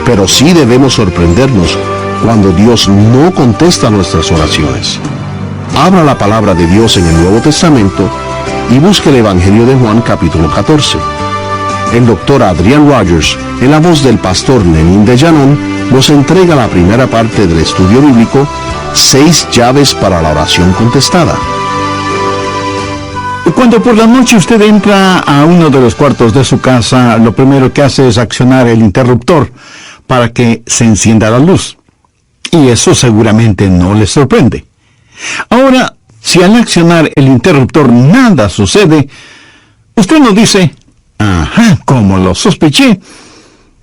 pero sí debemos sorprendernos cuando Dios no contesta nuestras oraciones. Abra la palabra de Dios en el Nuevo Testamento y busque el Evangelio de Juan capítulo 14. El doctor Adrian Rogers, en la voz del pastor Lenín de Llanón, nos entrega la primera parte del estudio bíblico, 6 llaves para la oración contestada. Cuando por la noche usted entra a uno de los cuartos de su casa, lo primero que hace es accionar el interruptor para que se encienda la luz. Y eso seguramente no le sorprende. Ahora, si al accionar el interruptor nada sucede, usted no dice, ajá, como lo sospeché,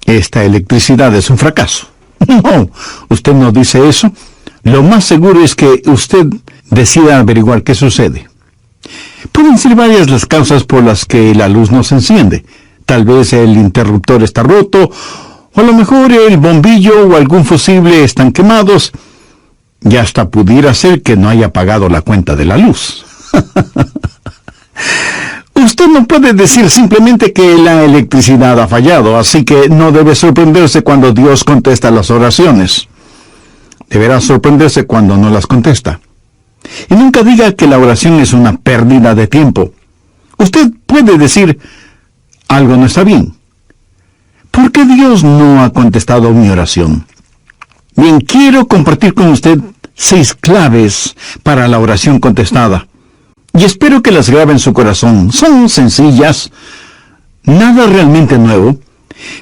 esta electricidad es un fracaso. No, usted no dice eso. Lo más seguro es que usted decida averiguar qué sucede. Pueden ser varias las causas por las que la luz no se enciende. Tal vez el interruptor está roto, o a lo mejor el bombillo o algún fusible están quemados, y hasta pudiera ser que no haya pagado la cuenta de la luz. Usted no puede decir simplemente que la electricidad ha fallado, así que no debe sorprenderse cuando Dios contesta las oraciones. Deberá sorprenderse cuando no las contesta. Y nunca diga que la oración es una pérdida de tiempo. Usted puede decir, algo no está bien. ¿Por qué Dios no ha contestado mi oración? Bien, quiero compartir con usted 6 claves para la oración contestada. Y espero que las grabe en su corazón. Son sencillas, nada realmente nuevo,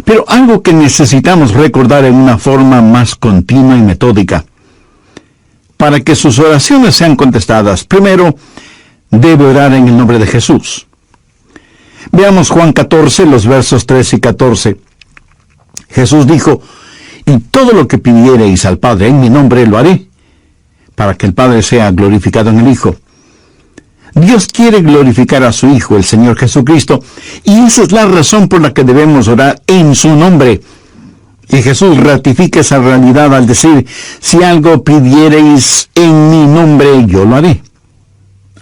pero algo que necesitamos recordar en una forma más continua y metódica. Para que sus oraciones sean contestadas, primero, debe orar en el nombre de Jesús. Veamos Juan 14, los versos 13 y 14. Jesús dijo, y todo lo que pidiereis al Padre en mi nombre lo haré, para que el Padre sea glorificado en el Hijo. Dios quiere glorificar a su Hijo, el Señor Jesucristo, y esa es la razón por la que debemos orar en su nombre. Y Jesús ratifica esa realidad al decir, si algo pidiereis en mi nombre, yo lo haré.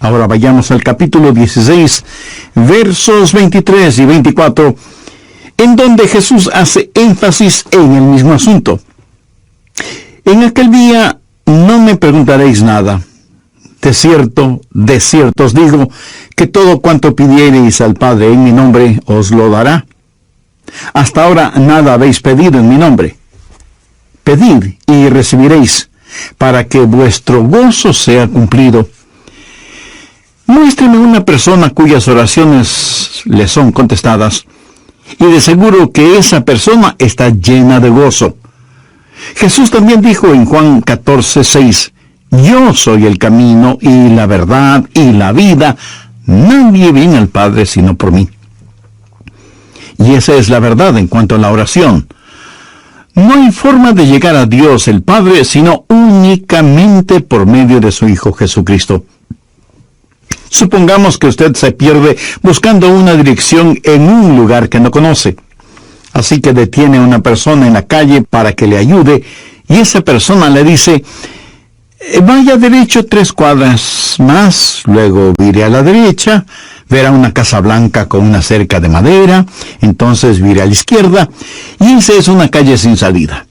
Ahora vayamos al capítulo 16, versos 23 y 24, en donde Jesús hace énfasis en el mismo asunto. En aquel día no me preguntaréis nada. De cierto os digo, que todo cuanto pidiereis al Padre en mi nombre, os lo dará. Hasta ahora nada habéis pedido en mi nombre. Pedid y recibiréis, para que vuestro gozo sea cumplido. Muéstreme una persona cuyas oraciones le son contestadas, y de seguro que esa persona está llena de gozo. Jesús también dijo en Juan 14:6, yo soy el camino y la verdad y la vida. Nadie viene al Padre sino por mí. Y esa es la verdad en cuanto a la oración. No hay forma de llegar a Dios el Padre sino únicamente por medio de su Hijo Jesucristo. Supongamos que usted se pierde buscando una dirección en un lugar que no conoce. Así que detiene a una persona en la calle para que le ayude, y esa persona le dice, vaya derecho 3 cuadras más, luego vire a la derecha, verá una casa blanca con una cerca de madera, entonces vire a la izquierda, y esa es una calle sin salida.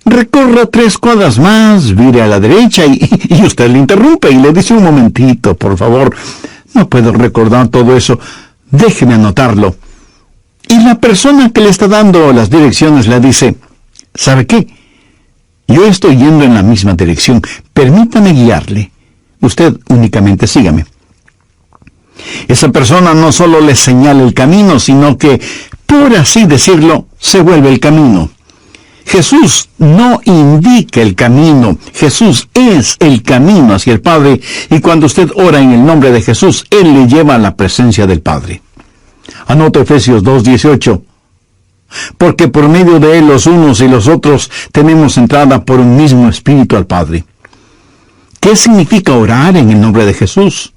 Recorra 3 cuadras más, vire a la derecha, y usted le interrumpe y le dice, un momentito, por favor, no puedo recordar todo eso, déjeme anotarlo. Y la persona que le está dando las direcciones le dice, ¿sabe qué? Yo estoy yendo en la misma dirección, permítame guiarle. Usted únicamente sígame. Esa persona no solo le señala el camino, sino que, por así decirlo, se vuelve el camino. Jesús no indica el camino, Jesús es el camino hacia el Padre, y cuando usted ora en el nombre de Jesús, Él le lleva a la presencia del Padre. Anota Efesios 2:18. Porque por medio de Él los unos y los otros tenemos entrada por un mismo Espíritu al Padre. ¿Qué significa orar en el nombre de Jesús?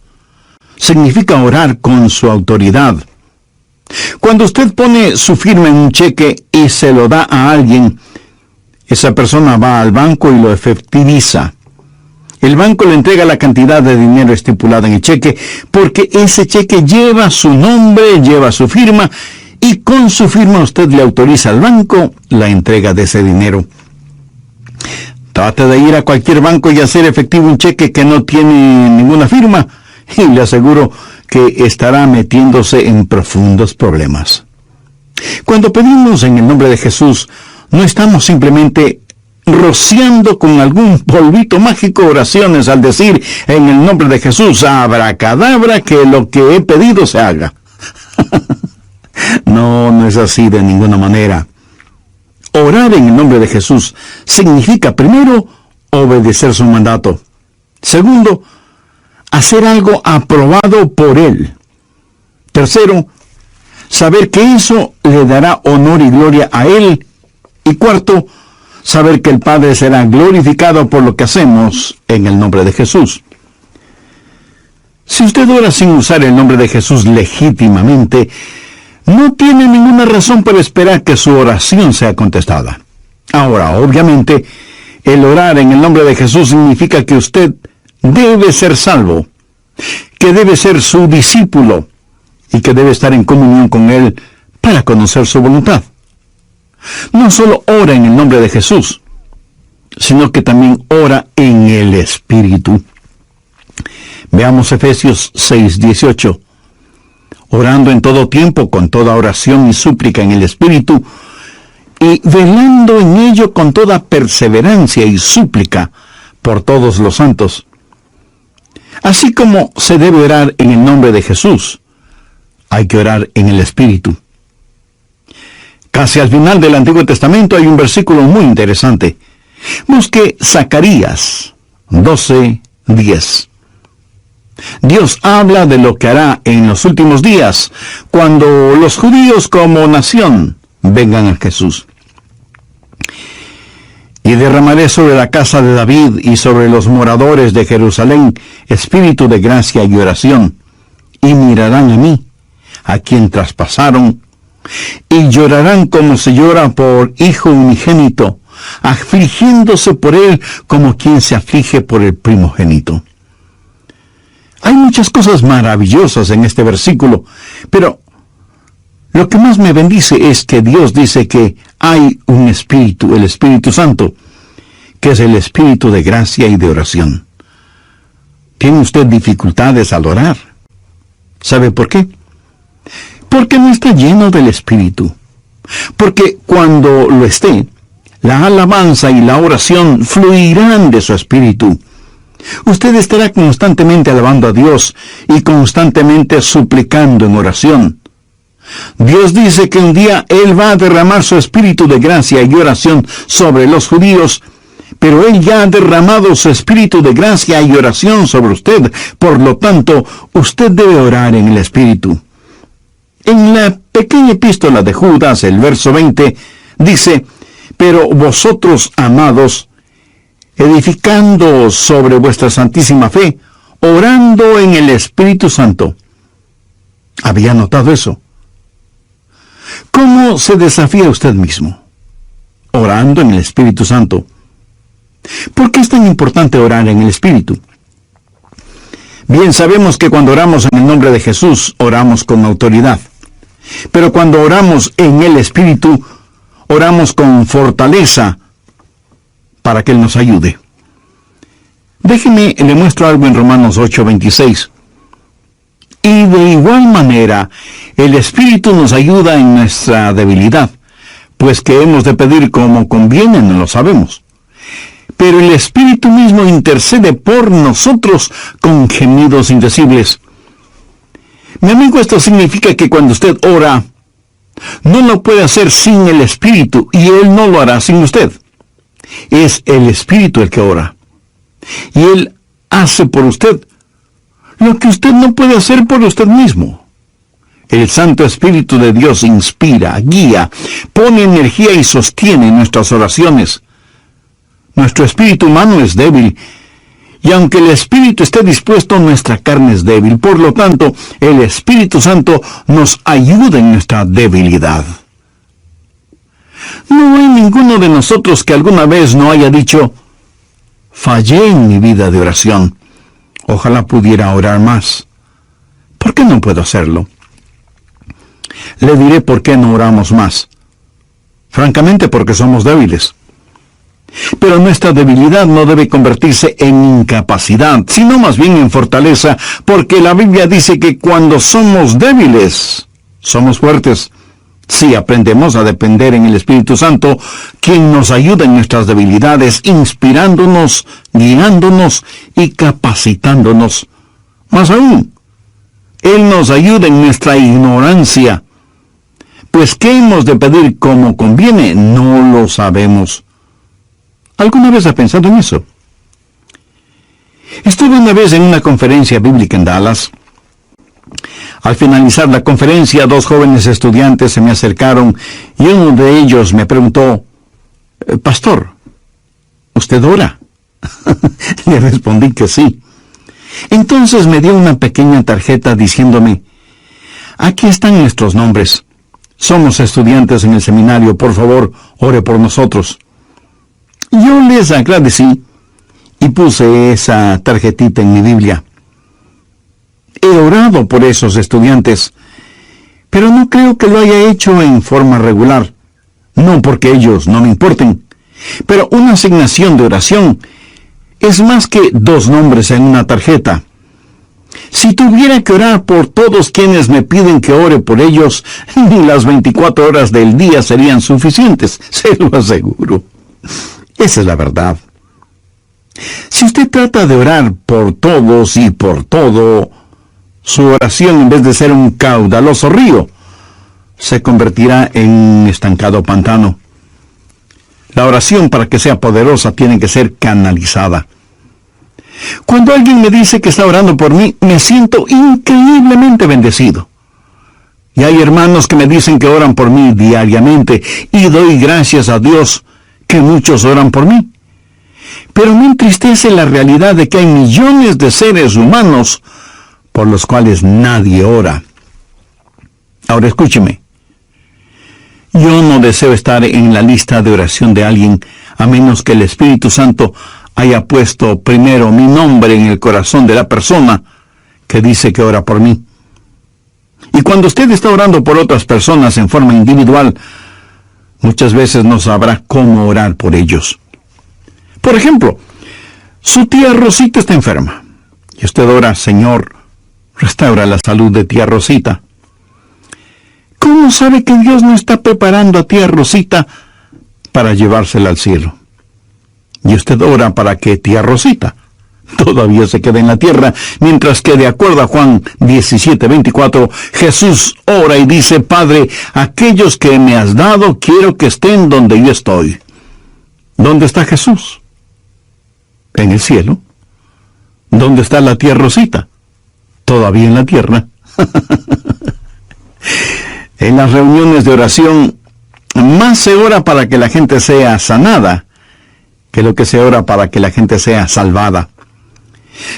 Significa orar con su autoridad. Cuando usted pone su firma en un cheque y se lo da a alguien, esa persona va al banco y lo efectiviza. El banco le entrega la cantidad de dinero estipulada en el cheque, porque ese cheque lleva su nombre, lleva su firma, y con su firma usted le autoriza al banco la entrega de ese dinero. Trate de ir a cualquier banco y hacer efectivo un cheque que no tiene ninguna firma, y le aseguro que estará metiéndose en profundos problemas. Cuando pedimos en el nombre de Jesús, no estamos simplemente rociando con algún polvito mágico oraciones al decir en el nombre de Jesús, abracadabra, que lo que he pedido se haga. No es así de ninguna manera. Orar en el nombre de Jesús significa, primero, obedecer su mandato. Segundo, hacer algo aprobado por Él. Tercero, saber que eso le dará honor y gloria a Él. Y cuarto, saber que el Padre será glorificado por lo que hacemos en el nombre de Jesús. Si usted ora sin usar el nombre de Jesús legítimamente, no tiene ninguna razón para esperar que su oración sea contestada. Ahora, obviamente, el orar en el nombre de Jesús significa que usted debe ser salvo, que debe ser su discípulo y que debe estar en comunión con Él para conocer su voluntad. No solo ora en el nombre de Jesús, sino que también ora en el Espíritu. Veamos Efesios 6:18. Orando en todo tiempo, con toda oración y súplica en el Espíritu, y velando en ello con toda perseverancia y súplica por todos los santos. Así como se debe orar en el nombre de Jesús, hay que orar en el Espíritu. Casi al final del Antiguo Testamento hay un versículo muy interesante. Busque Zacarías 12:10. Dios habla de lo que hará en los últimos días, cuando los judíos como nación vengan a Jesús. Y derramaré sobre la casa de David y sobre los moradores de Jerusalén espíritu de gracia y oración, y mirarán a mí, a quien traspasaron, y llorarán como se llora por hijo unigénito, afligiéndose por él como quien se aflige por el primogénito. Hay muchas cosas maravillosas en este versículo, pero lo que más me bendice es que Dios dice que hay un Espíritu, el Espíritu Santo, que es el Espíritu de gracia y de oración. ¿Tiene usted dificultades al orar? ¿Sabe por qué? Porque no está lleno del Espíritu. Porque cuando lo esté, la alabanza y la oración fluirán de su Espíritu. Usted estará constantemente alabando a Dios y constantemente suplicando en oración. Dios dice que un día Él va a derramar su espíritu de gracia y oración sobre los judíos, pero Él ya ha derramado su espíritu de gracia y oración sobre usted. Por lo tanto, usted debe orar en el Espíritu. En la pequeña epístola de Judas, el verso 20, dice, pero vosotros, amados, edificando sobre vuestra santísima fe, orando en el Espíritu Santo. ¿Había notado eso? ¿Cómo se desafía usted mismo? Orando en el Espíritu Santo. ¿Por qué es tan importante orar en el Espíritu? Bien, sabemos que cuando oramos en el nombre de Jesús, oramos con autoridad. Pero cuando oramos en el Espíritu, oramos con fortaleza para que Él nos ayude. Déjeme, le muestro algo en Romanos 8:26. Y de igual manera, el Espíritu nos ayuda en nuestra debilidad, pues que hemos de pedir como conviene, no lo sabemos. Pero el Espíritu mismo intercede por nosotros con gemidos indecibles. Mi amigo, esto significa que cuando usted ora, no lo puede hacer sin el Espíritu, y Él no lo hará sin usted. Es el Espíritu el que ora. Y Él hace por usted lo que usted no puede hacer por usted mismo. El Santo Espíritu de Dios inspira, guía, pone energía y sostiene nuestras oraciones. Nuestro espíritu humano es débil, y aunque el Espíritu esté dispuesto, nuestra carne es débil. Por lo tanto, el Espíritu Santo nos ayuda en nuestra debilidad. No hay ninguno de nosotros que alguna vez no haya dicho, fallé en mi vida de oración. Ojalá pudiera orar más. ¿Por qué no puedo hacerlo? Le diré por qué no oramos más. Francamente, porque somos débiles. Pero nuestra debilidad no debe convertirse en incapacidad, sino más bien en fortaleza, porque la Biblia dice que cuando somos débiles, somos fuertes. Si aprendemos a depender en el Espíritu Santo, quien nos ayuda en nuestras debilidades, inspirándonos, guiándonos y capacitándonos. Más aún, Él nos ayuda en nuestra ignorancia. Pues ¿qué hemos de pedir como conviene? No lo sabemos. ¿Alguna vez ha pensado en eso? Estuve una vez en una conferencia bíblica en Dallas. Al finalizar la conferencia, 2 jóvenes estudiantes se me acercaron y uno de ellos me preguntó, «Pastor, ¿usted ora?» Le respondí que sí. Entonces me dio una pequeña tarjeta diciéndome, «Aquí están nuestros nombres. Somos estudiantes en el seminario. Por favor, ore por nosotros». Yo les agradecí y puse esa tarjetita en mi Biblia. He orado por esos estudiantes, pero no creo que lo haya hecho en forma regular. No porque ellos no me importen, pero una asignación de oración es más que 2 nombres en una tarjeta. Si tuviera que orar por todos quienes me piden que ore por ellos, ni las 24 horas del día serían suficientes, se lo aseguro. Esa es la verdad. Si usted trata de orar por todos y por todo, su oración, en vez de ser un caudaloso río, se convertirá en un estancado pantano. La oración, para que sea poderosa, tiene que ser canalizada. Cuando alguien me dice que está orando por mí, me siento increíblemente bendecido. Y hay hermanos que me dicen que oran por mí diariamente, y doy gracias a Dios que muchos oran por mí. Pero me entristece la realidad de que hay millones de seres humanos por los cuales nadie ora. Ahora escúcheme. Yo no deseo estar en la lista de oración de alguien, a menos que el Espíritu Santo haya puesto primero mi nombre en el corazón de la persona que dice que ora por mí. Y cuando usted está orando por otras personas en forma individual, muchas veces no sabrá cómo orar por ellos. Por ejemplo, su tía Rosita está enferma, y usted ora, «Señor, restaura la salud de tía Rosita». ¿Cómo sabe que Dios no está preparando a tía Rosita para llevársela al cielo? Y usted ora para que tía Rosita todavía se quede en la tierra, mientras que de acuerdo a Juan 17:24, Jesús ora y dice, «Padre, aquellos que me has dado, quiero que estén donde yo estoy». ¿Dónde está Jesús? En el cielo. ¿Dónde está la tía Rosita? Todavía en la tierra. En las reuniones de oración, más se ora para que la gente sea sanada que lo que se ora para que la gente sea salvada.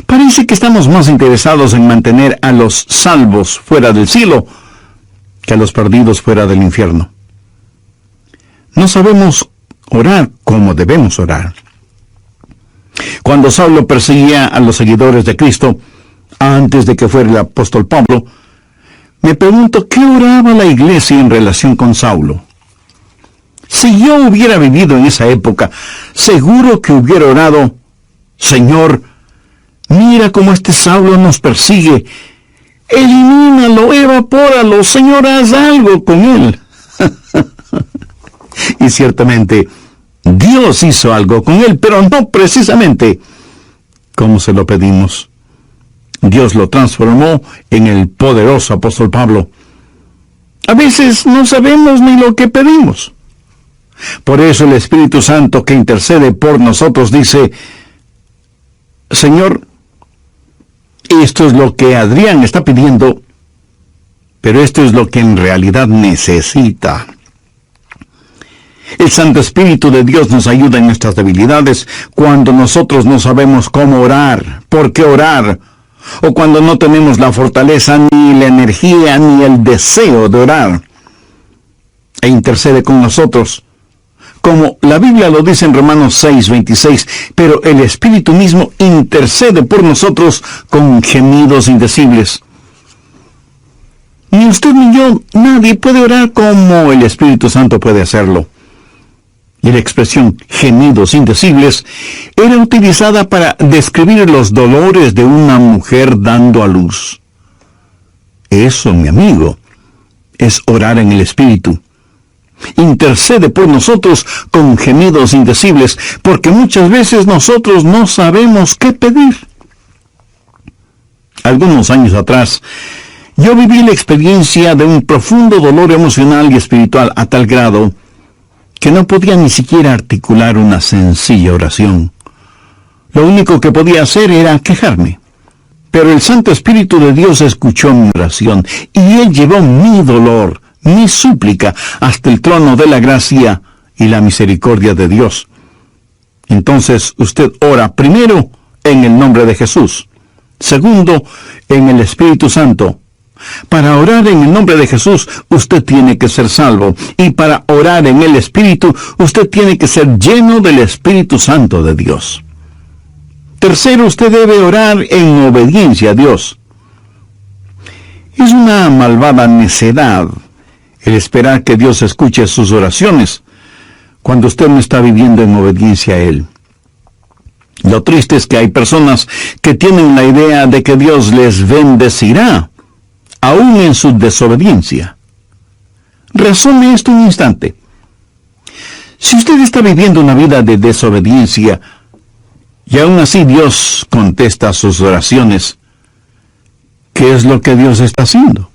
Parece que estamos más interesados en mantener a los salvos fuera del cielo que a los perdidos fuera del infierno. No sabemos orar como debemos orar. Cuando Saulo perseguía a los seguidores de Cristo, antes de que fuera el apóstol Pablo, me pregunto qué oraba la iglesia en relación con Saulo. Si yo hubiera vivido en esa época, seguro que hubiera orado, «Señor, mira cómo este Saulo nos persigue. Elimínalo, evapóralo, Señor, haz algo con él». Y ciertamente, Dios hizo algo con él, pero no precisamente como se lo pedimos. Dios lo transformó en el poderoso apóstol Pablo. A veces no sabemos ni lo que pedimos. Por eso el Espíritu Santo que intercede por nosotros dice, «Señor, esto es lo que Adrián está pidiendo, pero esto es lo que en realidad necesita». El Santo Espíritu de Dios nos ayuda en nuestras debilidades cuando nosotros no sabemos cómo orar, por qué orar, o cuando no tenemos la fortaleza, ni la energía, ni el deseo de orar. E intercede con nosotros, como la Biblia lo dice en Romanos 6:26, pero el Espíritu mismo intercede por nosotros con gemidos indecibles. Ni usted ni yo, nadie puede orar como el Espíritu Santo puede hacerlo. Y la expresión gemidos indecibles era utilizada para describir los dolores de una mujer dando a luz. Eso, mi amigo, es orar en el Espíritu. Intercede por nosotros con gemidos indecibles, porque muchas veces nosotros no sabemos qué pedir. Algunos años atrás, yo viví la experiencia de un profundo dolor emocional y espiritual a tal grado que no podía ni siquiera articular una sencilla oración. Lo único que podía hacer era quejarme. Pero el Santo Espíritu de Dios escuchó mi oración y Él llevó mi dolor, mi súplica, hasta el trono de la gracia y la misericordia de Dios. Entonces usted ora primero en el nombre de Jesús, segundo en el Espíritu Santo. Para orar en el nombre de Jesús, usted tiene que ser salvo. Y para orar en el Espíritu, usted tiene que ser lleno del Espíritu Santo de Dios. Tercero, usted debe orar en obediencia a Dios. Es una malvada necedad el esperar que Dios escuche sus oraciones cuando usted no está viviendo en obediencia a Él. Lo triste es que hay personas que tienen la idea de que Dios les bendecirá aún en su desobediencia. Razone esto un instante. Si usted está viviendo una vida de desobediencia y aún así Dios contesta sus oraciones, ¿qué es lo que Dios está haciendo?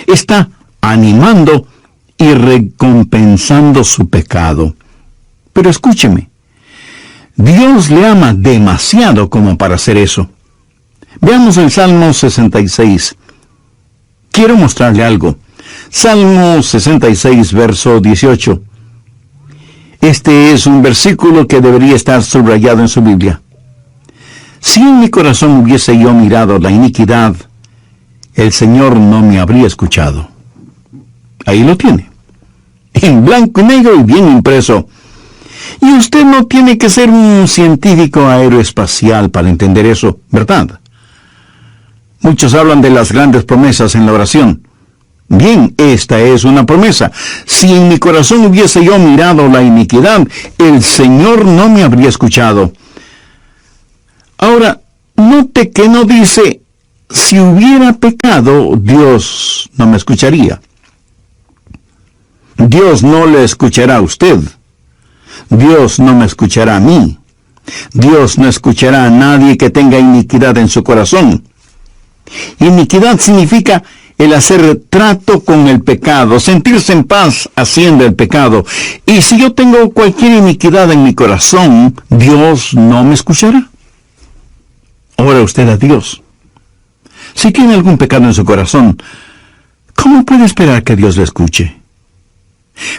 Está animando y recompensando su pecado. Pero escúcheme, Dios le ama demasiado como para hacer eso. Veamos el Salmo 66. Quiero mostrarle algo. Salmo 66, verso 18. Este es un versículo que debería estar subrayado en su Biblia. Si en mi corazón hubiese yo mirado la iniquidad, el Señor no me habría escuchado. Ahí lo tiene, en blanco y negro y bien impreso. Y usted no tiene que ser un científico aeroespacial para entender eso, ¿verdad? Muchos hablan de las grandes promesas en la oración. Bien, esta es una promesa. Si en mi corazón hubiese yo mirado la iniquidad, el Señor no me habría escuchado. Ahora, note que no dice, si hubiera pecado, Dios no me escucharía. Dios no le escuchará a usted. Dios no me escuchará a mí. Dios no escuchará a nadie que tenga iniquidad en su corazón. Iniquidad significa el hacer trato con el pecado, sentirse en paz haciendo el pecado. Y si yo tengo cualquier iniquidad en mi corazón, Dios no me escuchará. Ora usted a Dios. Si tiene algún pecado en su corazón, ¿cómo puede esperar que Dios le escuche?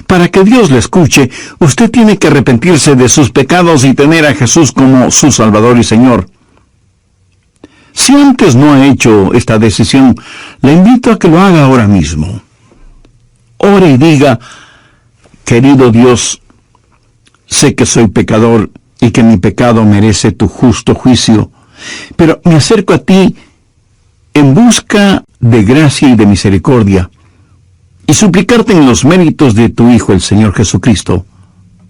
Para que Dios le escuche, usted tiene que arrepentirse de sus pecados y tener a Jesús como su Salvador y Señor. Si antes no ha hecho esta decisión, le invito a que lo haga ahora mismo. Ore y diga, querido Dios, sé que soy pecador y que mi pecado merece tu justo juicio, pero me acerco a ti en busca de gracia y de misericordia, y suplicarte en los méritos de tu Hijo, el Señor Jesucristo,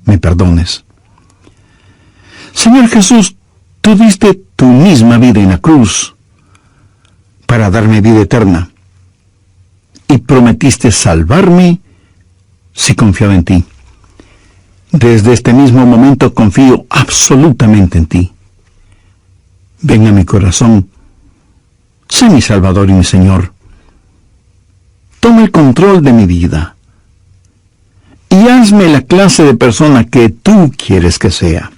me perdones. Señor Jesús, tú diste tu misma vida en la cruz para darme vida eterna, y prometiste salvarme si confiaba en ti. Desde este mismo momento confío absolutamente en ti. Ven a mi corazón, sé mi Salvador y mi Señor. Toma el control de mi vida y hazme la clase de persona que tú quieres que sea.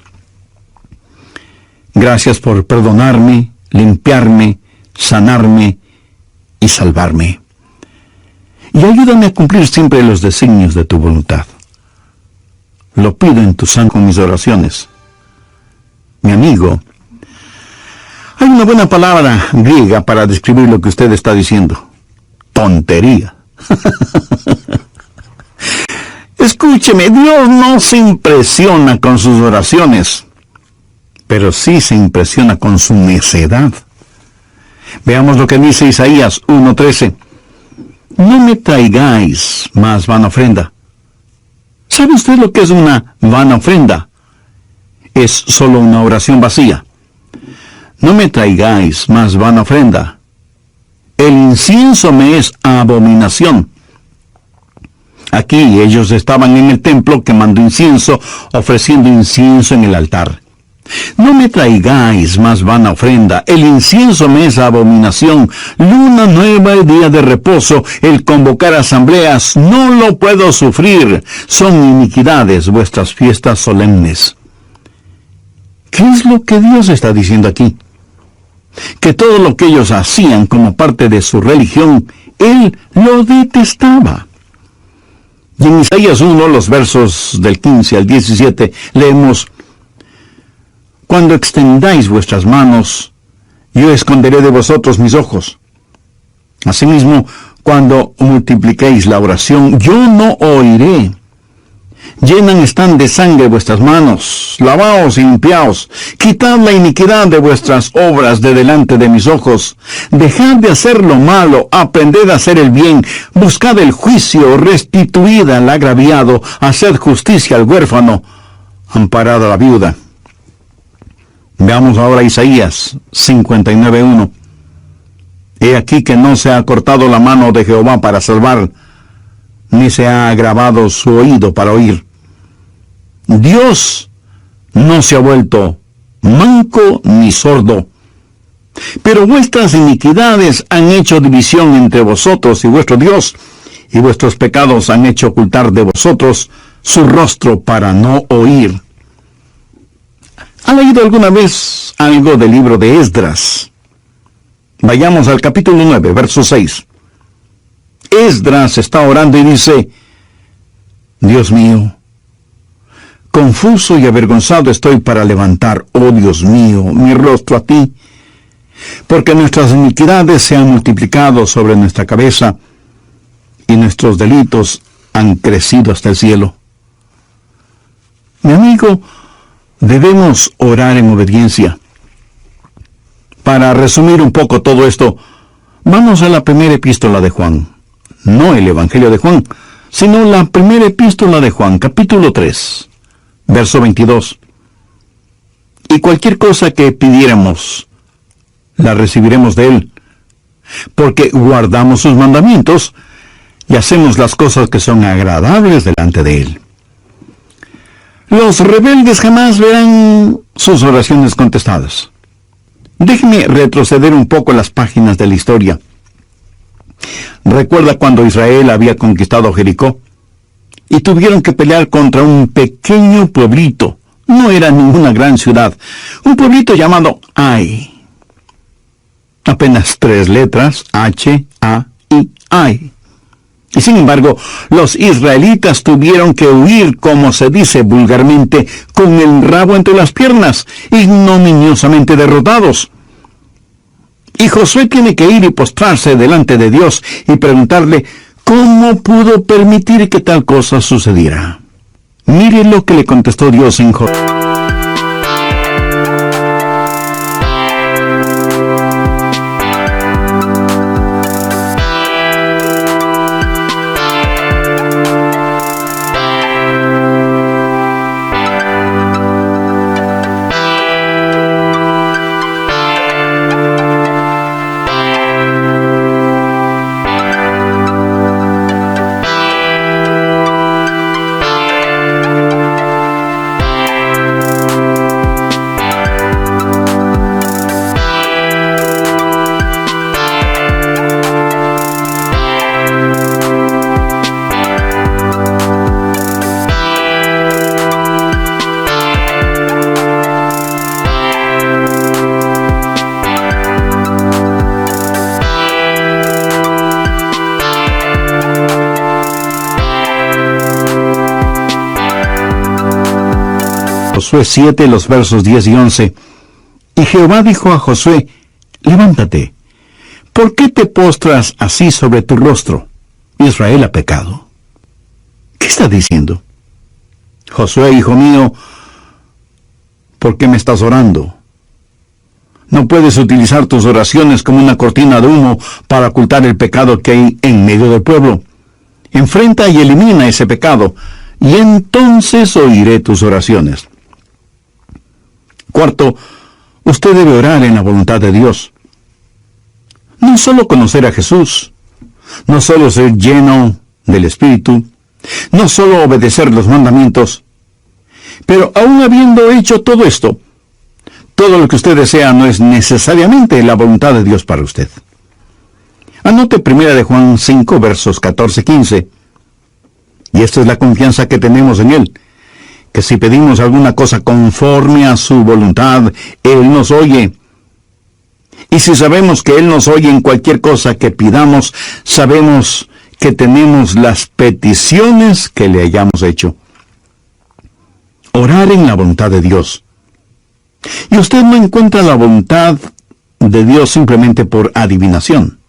Gracias por perdonarme, limpiarme, sanarme y salvarme. Y ayúdame a cumplir siempre los designios de tu voluntad. Lo pido en tu santo con mis oraciones. Mi amigo, hay una buena palabra griega para describir lo que usted está diciendo. Tontería. Escúcheme, Dios no se impresiona con sus oraciones, pero sí se impresiona con su necedad. Veamos lo que dice Isaías 1:13. no me traigáis más vana ofrenda. ¿Sabe usted lo que es una vana ofrenda? Es solo una oración vacía. No me traigáis más vana ofrenda. El incienso me es abominación. Aquí ellos estaban en el templo quemando incienso, ofreciendo incienso en el altar. No me traigáis más vana ofrenda, el incienso me es abominación, luna nueva y día de reposo, el convocar asambleas, no lo puedo sufrir, son iniquidades vuestras fiestas solemnes. ¿Qué es lo que Dios está diciendo aquí? Que todo lo que ellos hacían como parte de su religión, Él lo detestaba. Y en Isaías 1, los versos del 15 al 17, leemos: Cuando extendáis vuestras manos, yo esconderé de vosotros mis ojos. Asimismo, cuando multipliquéis la oración, yo no oiré. Llenan están de sangre vuestras manos, lavaos y limpiaos, quitad la iniquidad de vuestras obras de delante de mis ojos, dejad de hacer lo malo, aprended a hacer el bien, buscad el juicio, restituid al agraviado, haced justicia al huérfano, amparad a la viuda. Veamos ahora Isaías 59:1. He aquí que no se ha cortado la mano de Jehová para salvar, ni se ha agravado su oído para oír. Dios no se ha vuelto manco ni sordo, pero vuestras iniquidades han hecho división entre vosotros y vuestro Dios, y vuestros pecados han hecho ocultar de vosotros su rostro para no oír. ¿Ha leído alguna vez algo del libro de Esdras? Vayamos al capítulo 9, verso 6. Esdras está orando y dice: Dios mío, confuso y avergonzado estoy para levantar, oh Dios mío, mi rostro a ti, porque nuestras iniquidades se han multiplicado sobre nuestra cabeza, y nuestros delitos han crecido hasta el cielo. Mi amigo, debemos orar en obediencia. Para resumir un poco todo esto, vamos a la primera epístola de Juan. No el Evangelio de Juan, sino la primera epístola de Juan, capítulo 3, verso 22. Y cualquier cosa que pidiéramos, la recibiremos de Él, porque guardamos sus mandamientos y hacemos las cosas que son agradables delante de Él. Los rebeldes jamás verán sus oraciones contestadas. Déjeme retroceder un poco las páginas de la historia. Recuerda cuando Israel había conquistado Jericó y tuvieron que pelear contra un pequeño pueblito. No era ninguna gran ciudad. Un pueblito llamado Ai. Apenas 3 letras, H, A, I, Ai. Y sin embargo, los israelitas tuvieron que huir, como se dice vulgarmente, con el rabo entre las piernas, ignominiosamente derrotados. Y Josué tiene que ir y postrarse delante de Dios y preguntarle cómo pudo permitir que tal cosa sucediera. Mire lo que le contestó Dios en Josué. Josué 7, los versos 10 y 11. Y Jehová dijo a Josué: levántate, ¿por qué te postras así sobre tu rostro? Israel ha pecado. ¿Qué está diciendo? Josué, hijo mío, ¿por qué me estás orando? No puedes utilizar tus oraciones como una cortina de humo para ocultar el pecado que hay en medio del pueblo. Enfrenta y elimina ese pecado, y entonces oiré tus oraciones. Cuarto, usted debe orar en la voluntad de Dios. No solo conocer a Jesús, no solo ser lleno del Espíritu, no solo obedecer los mandamientos, pero aún habiendo hecho todo esto, todo lo que usted desea no es necesariamente la voluntad de Dios para usted. Anote 1 Juan 5, versos 14-15. Y esta es la confianza que tenemos en Él, que si pedimos alguna cosa conforme a su voluntad, Él nos oye. Y si sabemos que Él nos oye en cualquier cosa que pidamos, sabemos que tenemos las peticiones que le hayamos hecho. Orar en la voluntad de Dios. Y usted no encuentra la voluntad de Dios simplemente por adivinación.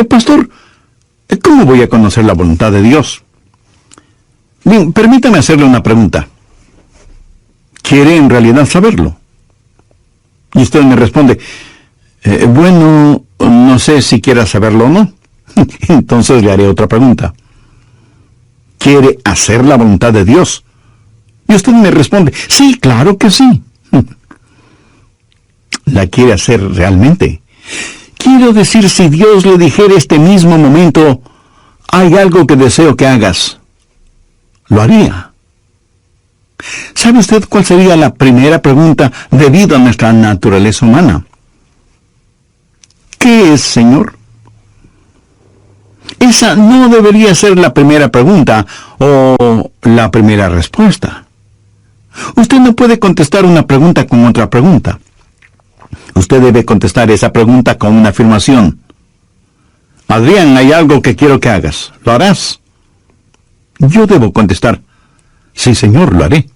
Pastor, ¿cómo voy a conocer la voluntad de Dios? Bien, permítame hacerle una pregunta. ¿Quiere en realidad saberlo? Y usted me responde, bueno, no sé si quiera saberlo o no. Entonces le haré otra pregunta. ¿Quiere hacer la voluntad de Dios? Y usted me responde, sí, claro que sí. ¿La quiere hacer realmente? Quiero decir, si Dios le dijera este mismo momento, hay algo que deseo que hagas, ¿lo haría? ¿Sabe usted cuál sería la primera pregunta debido a nuestra naturaleza humana? ¿Qué es, Señor? Esa no debería ser la primera pregunta o la primera respuesta. Usted no puede contestar una pregunta con otra pregunta. Usted debe contestar esa pregunta con una afirmación. Adrián, hay algo que quiero que hagas. ¿Lo harás? Yo debo contestar, sí, Señor, lo haré.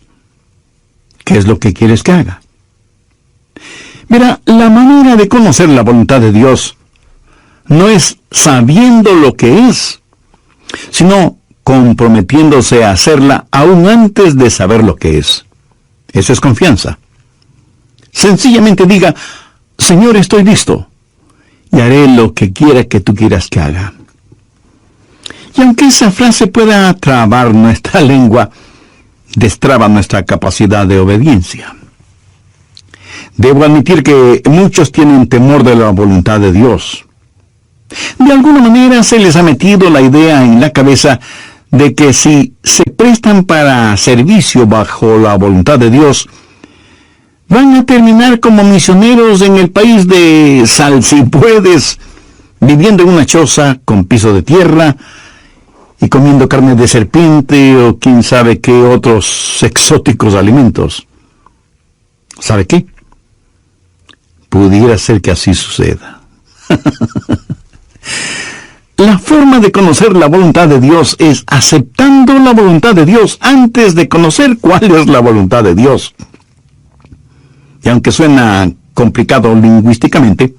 ¿Qué es lo que quieres que haga? Mira, la manera de conocer la voluntad de Dios no es sabiendo lo que es, sino comprometiéndose a hacerla aún antes de saber lo que es. Eso es confianza. Sencillamente diga, Señor, estoy listo, y haré lo que quiera que tú quieras que haga. Y aunque esa frase pueda trabar nuestra lengua, destraba nuestra capacidad de obediencia. Debo admitir que muchos tienen temor de la voluntad de Dios. De alguna manera se les ha metido la idea en la cabeza de que si se prestan para servicio bajo la voluntad de Dios, van a terminar como misioneros en el país de Salsipuedes, viviendo en una choza con piso de tierra y comiendo carne de serpiente o quién sabe qué otros exóticos alimentos. ¿Sabe qué? Pudiera ser que así suceda. La forma de conocer la voluntad de Dios es aceptando la voluntad de Dios antes de conocer cuál es la voluntad de Dios. Y aunque suena complicado lingüísticamente,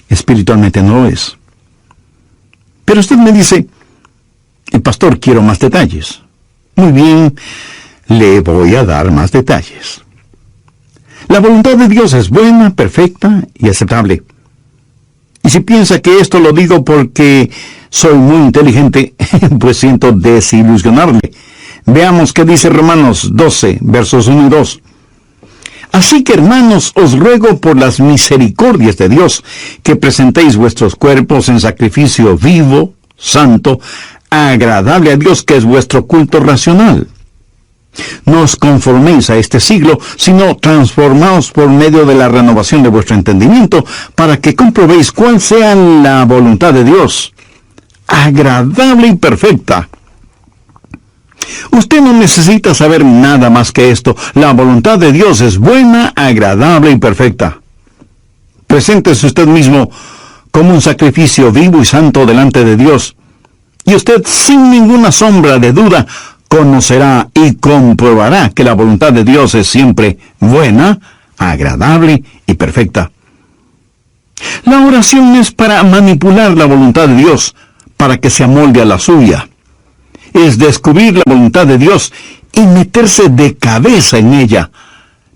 espiritualmente no lo es. Pero usted me dice, pastor, quiero más detalles. Muy bien, le voy a dar más detalles. La voluntad de Dios es buena, perfecta y aceptable. Y si piensa que esto lo digo porque soy muy inteligente, pues siento desilusionarle. Veamos qué dice Romanos 12, versos 1 y 2. Así que, hermanos, os ruego por las misericordias de Dios, que presentéis vuestros cuerpos en sacrificio vivo, santo, agradable a Dios, que es vuestro culto racional. No os conforméis a este siglo, sino transformaos por medio de la renovación de vuestro entendimiento, para que comprobéis cuál sea la voluntad de Dios, agradable y perfecta. Usted no necesita saber nada más que esto. La voluntad de Dios es buena, agradable y perfecta. Preséntese usted mismo como un sacrificio vivo y santo delante de Dios, y usted, sin ninguna sombra de duda, conocerá y comprobará que la voluntad de Dios es siempre buena, agradable y perfecta. La oración es para manipular la voluntad de Dios, para que se amolde a la suya. Es descubrir la voluntad de Dios y meterse de cabeza en ella.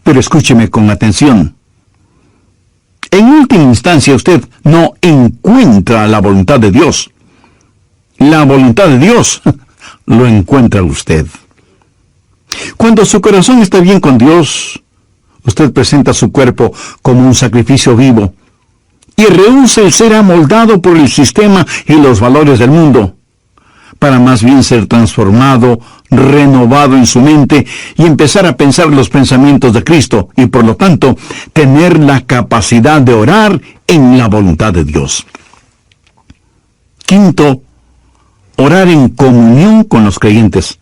Pero escúcheme con atención. En última instancia, usted no encuentra la voluntad de Dios. La voluntad de Dios lo encuentra usted. Cuando su corazón está bien con Dios, usted presenta su cuerpo como un sacrificio vivo y rehúsa el ser amoldado por el sistema y los valores del mundo, para más bien ser transformado, renovado en su mente y empezar a pensar los pensamientos de Cristo y por lo tanto tener la capacidad de orar en la voluntad de Dios. Quinto, orar en comunión con los creyentes.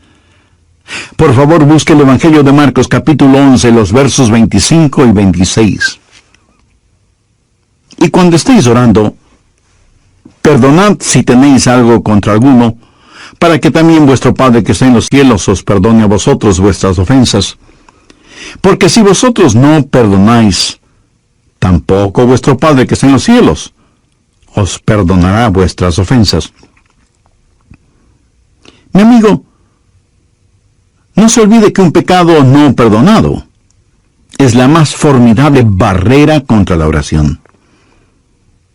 Por favor, busque el Evangelio de Marcos, capítulo 11, los versos 25 y 26. Y cuando estéis orando, perdonad si tenéis algo contra alguno, para que también vuestro Padre que está en los cielos os perdone a vosotros vuestras ofensas. Porque si vosotros no perdonáis, tampoco vuestro Padre que está en los cielos os perdonará vuestras ofensas. Mi amigo, no se olvide que un pecado no perdonado es la más formidable barrera contra la oración.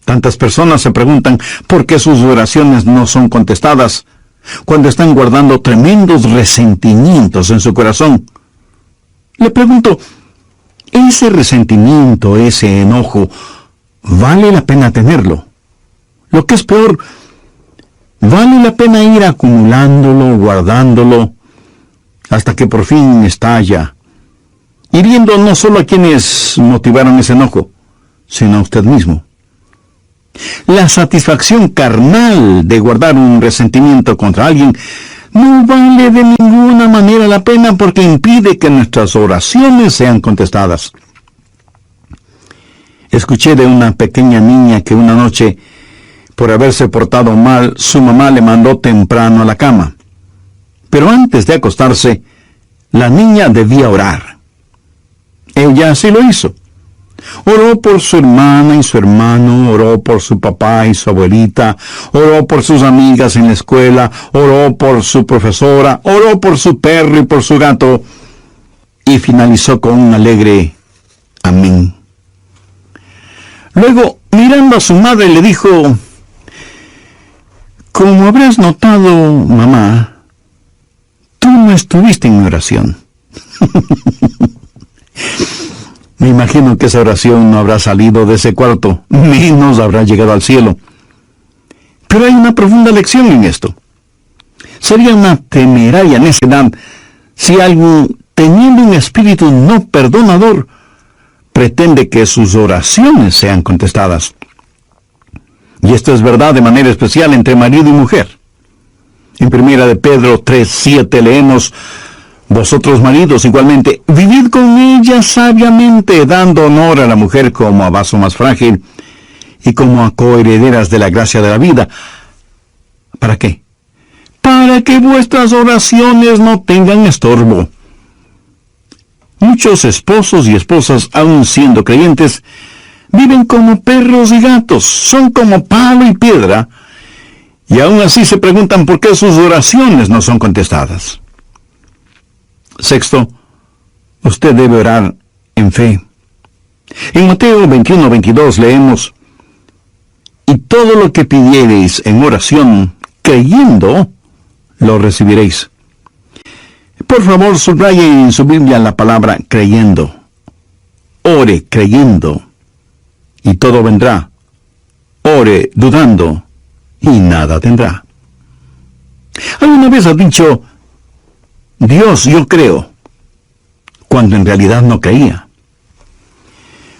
Tantas personas se preguntan por qué sus oraciones no son contestadas cuando están guardando tremendos resentimientos en su corazón. Le pregunto, ¿ese resentimiento, ese enojo, vale la pena tenerlo? Lo que es peor, ¿vale la pena ir acumulándolo, guardándolo, hasta que por fin estalla, hiriendo no solo a quienes motivaron ese enojo, sino a usted mismo? La satisfacción carnal de guardar un resentimiento contra alguien no vale de ninguna manera la pena porque impide que nuestras oraciones sean contestadas. Escuché de una pequeña niña que una noche, por haberse portado mal, su mamá le mandó temprano a la cama. Pero antes de acostarse, la niña debía orar. Ella así lo hizo. Oró por su hermana y su hermano, oró por su papá y su abuelita, oró por sus amigas en la escuela, oró por su profesora, oró por su perro y por su gato, y finalizó con un alegre amén. Luego, mirando a su madre, le dijo: como habrás notado, mamá, tú no estuviste en mi oración. Me imagino que esa oración no habrá salido de ese cuarto, menos habrá llegado al cielo. Pero hay una profunda lección en esto. Sería una temeraria necedad si alguien, teniendo un espíritu no perdonador, pretende que sus oraciones sean contestadas. Y esto es verdad de manera especial entre marido y mujer. En 1 de Pedro 3:7 leemos: vosotros maridos igualmente, vivid con ella sabiamente, dando honor a la mujer como a vaso más frágil y como a coherederas de la gracia de la vida. ¿Para qué? Para que vuestras oraciones no tengan estorbo. Muchos esposos y esposas, aun siendo creyentes, viven como perros y gatos, son como palo y piedra, y aún así se preguntan por qué sus oraciones no son contestadas. Sexto, usted debe orar en fe. En Mateo 21:22 leemos: y todo lo que pidiereis en oración, creyendo, lo recibiréis. Por favor, subraye en su Biblia la palabra creyendo. Ore creyendo, y todo vendrá. Ore dudando, y nada tendrá. ¿Alguna vez has dicho: Dios, yo creo, cuando en realidad no creía?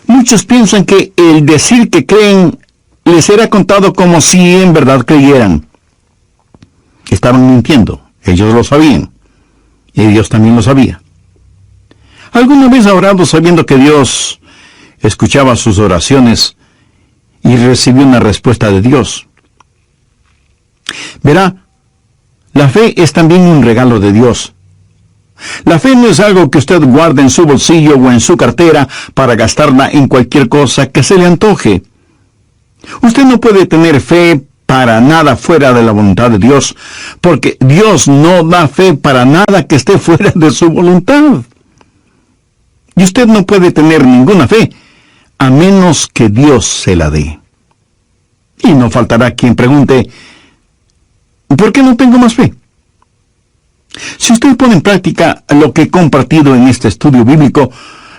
Muchos piensan que el decir que creen les será contado como si en verdad creyeran. Estaban mintiendo, ellos lo sabían, y Dios también lo sabía. ¿Alguna vez ha orado sabiendo que Dios escuchaba sus oraciones y recibió una respuesta de Dios? Verá, la fe es también un regalo de Dios. La fe no es algo que usted guarde en su bolsillo o en su cartera para gastarla en cualquier cosa que se le antoje. Usted no puede tener fe para nada fuera de la voluntad de Dios, porque Dios no da fe para nada que esté fuera de su voluntad. Y usted no puede tener ninguna fe a menos que Dios se la dé. Y no faltará quien pregunte, ¿por qué no tengo más fe? Si usted pone en práctica lo que he compartido en este estudio bíblico,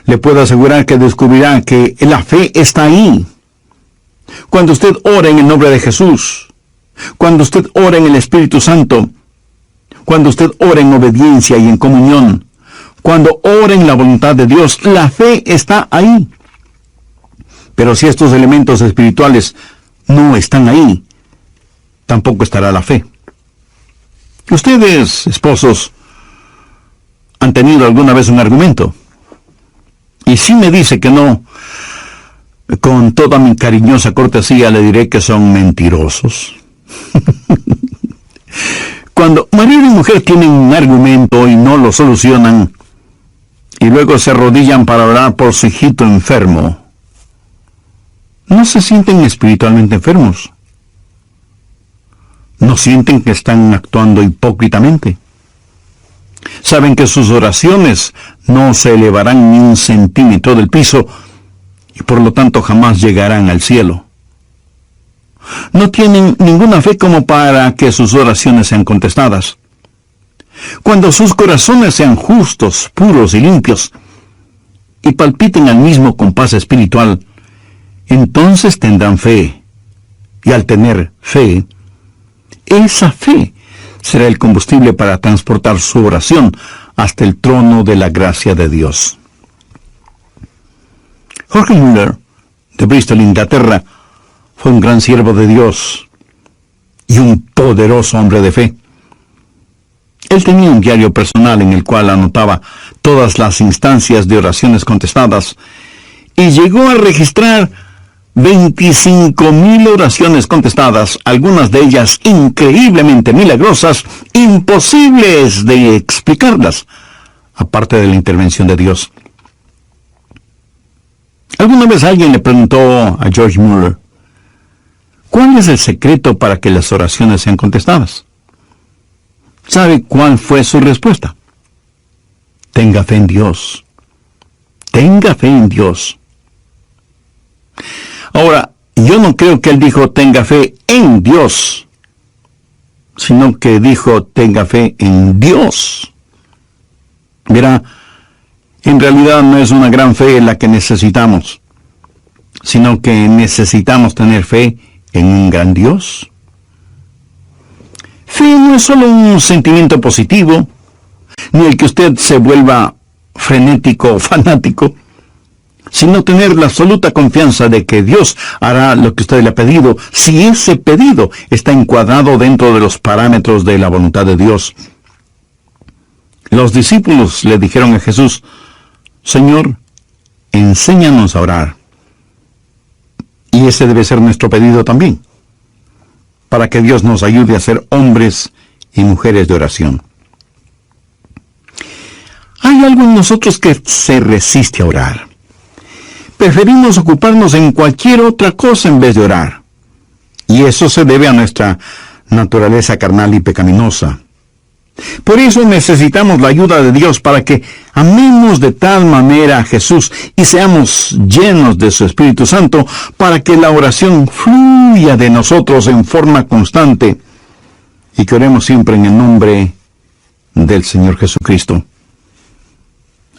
le puedo asegurar que descubrirá que la fe está ahí. Cuando usted ora en el nombre de Jesús, cuando usted ora en el Espíritu Santo, cuando usted ora en obediencia y en comunión, cuando ora en la voluntad de Dios, la fe está ahí. Pero si estos elementos espirituales no están ahí, tampoco estará la fe. Ustedes, esposos, han tenido alguna vez un argumento. Y si me dice que no, con toda mi cariñosa cortesía le diré que son mentirosos. Cuando marido y mujer tienen un argumento y no lo solucionan, y luego se arrodillan para orar por su hijito enfermo, ¿no se sienten espiritualmente enfermos? ¿No sienten que están actuando hipócritamente? Saben que sus oraciones no se elevarán ni un centímetro del piso y por lo tanto jamás llegarán al cielo. No tienen ninguna fe como para que sus oraciones sean contestadas. Cuando sus corazones sean justos, puros y limpios, y palpiten al mismo compás espiritual, entonces tendrán fe. Y al tener fe, esa fe será el combustible para transportar su oración hasta el trono de la gracia de Dios. Jorge Müller, de Bristol, Inglaterra, fue un gran siervo de Dios y un poderoso hombre de fe. Él tenía un diario personal en el cual anotaba todas las instancias de oraciones contestadas y llegó a registrar 25,000 oraciones contestadas, algunas de ellas increíblemente milagrosas, imposibles de explicarlas, aparte de la intervención de Dios. Alguna vez alguien le preguntó a George Mueller, ¿cuál es el secreto para que las oraciones sean contestadas? ¿Sabe cuál fue su respuesta? Tenga fe en Dios. Tenga fe en Dios. Ahora, yo no creo que él dijo tenga fe en Dios, sino que dijo tenga fe en Dios. Verá, en realidad no es una gran fe la que necesitamos, sino que necesitamos tener fe en un gran Dios. Fe no es solo un sentimiento positivo, ni el que usted se vuelva frenético o fanático, sino tener la absoluta confianza de que Dios hará lo que usted le ha pedido, si ese pedido está encuadrado dentro de los parámetros de la voluntad de Dios. Los discípulos le dijeron a Jesús, Señor, enséñanos a orar. Y ese debe ser nuestro pedido también, para que Dios nos ayude a ser hombres y mujeres de oración. Hay algo en nosotros que se resiste a orar. Preferimos ocuparnos en cualquier otra cosa en vez de orar. Y eso se debe a nuestra naturaleza carnal y pecaminosa. Por eso necesitamos la ayuda de Dios para que amemos de tal manera a Jesús y seamos llenos de su Espíritu Santo para que la oración fluya de nosotros en forma constante y que oremos siempre en el nombre del Señor Jesucristo.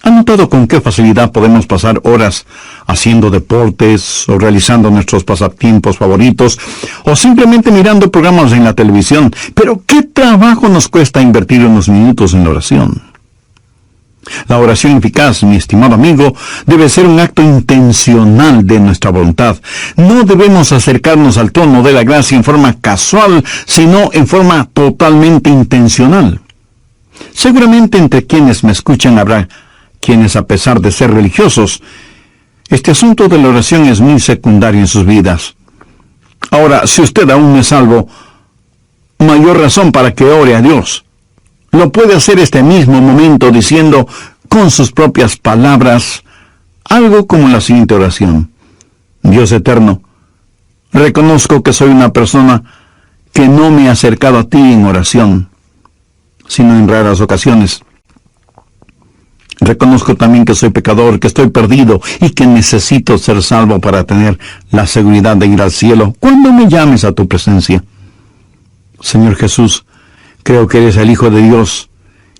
¿Han notado con qué facilidad podemos pasar horas haciendo deportes o realizando nuestros pasatiempos favoritos o simplemente mirando programas en la televisión? Pero ¿qué trabajo nos cuesta invertir unos minutos en la oración? La oración eficaz, mi estimado amigo, debe ser un acto intencional de nuestra voluntad. No debemos acercarnos al trono de la gracia en forma casual, sino en forma totalmente intencional. Seguramente entre quienes me escuchan habrá quienes, a pesar de ser religiosos, este asunto de la oración es muy secundario en sus vidas. Ahora, si usted aún no es salvo, mayor razón para que ore a Dios. Lo puede hacer este mismo momento diciendo con sus propias palabras algo como la siguiente oración. Dios eterno, reconozco que soy una persona que no me ha acercado a ti en oración, sino en raras ocasiones. Reconozco también que soy pecador, que estoy perdido y que necesito ser salvo para tener la seguridad de ir al cielo cuando me llames a tu presencia. Señor Jesús, creo que eres el Hijo de Dios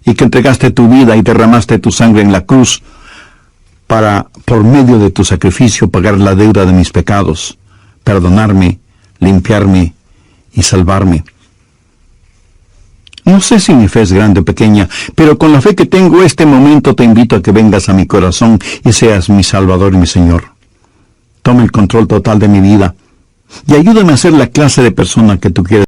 y que entregaste tu vida y derramaste tu sangre en la cruz para, por medio de tu sacrificio, pagar la deuda de mis pecados, perdonarme, limpiarme y salvarme. No sé si mi fe es grande o pequeña, pero con la fe que tengo este momento te invito a que vengas a mi corazón y seas mi Salvador y mi Señor. Toma el control total de mi vida y ayúdame a ser la clase de persona que tú quieres.